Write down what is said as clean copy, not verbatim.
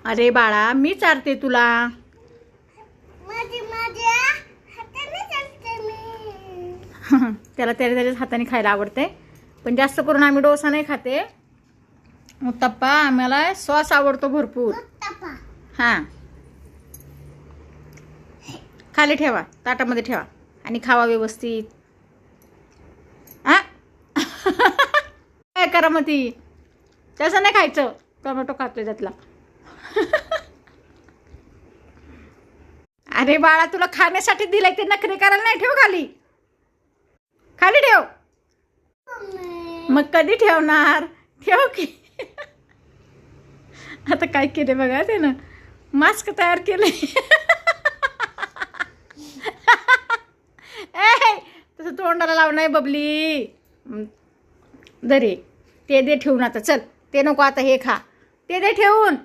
अरे बाळा मी चारते तुला. त्याला त्याच्याच हाताने खायला आवडते, पण जास्त करून आम्ही डोसा नाही खाते. उत्तप्पा आम्हाला सॉस आवडतो भरपूर. हां, खाली ठेवा, ताटामध्ये ठेवा आणि खावा व्यवस्थित. काय करा मग ती, तसं नाही खायचं. टोमॅटो खातोय त्यातला. अरे बाळा तुला खाण्यासाठी दिलंय ते नखरे करायला नाही. ठेव खाली, खाली ठेव. मग कधी ठेवणार? ठेव की. आता काय केले बघा त्यानं, मास्क तयार केले. तसं तोंडाला लाव नाही बबली. दरे ते दे ठेवून आता. चल ते नको आता, हे खा. ते दे ठेवून.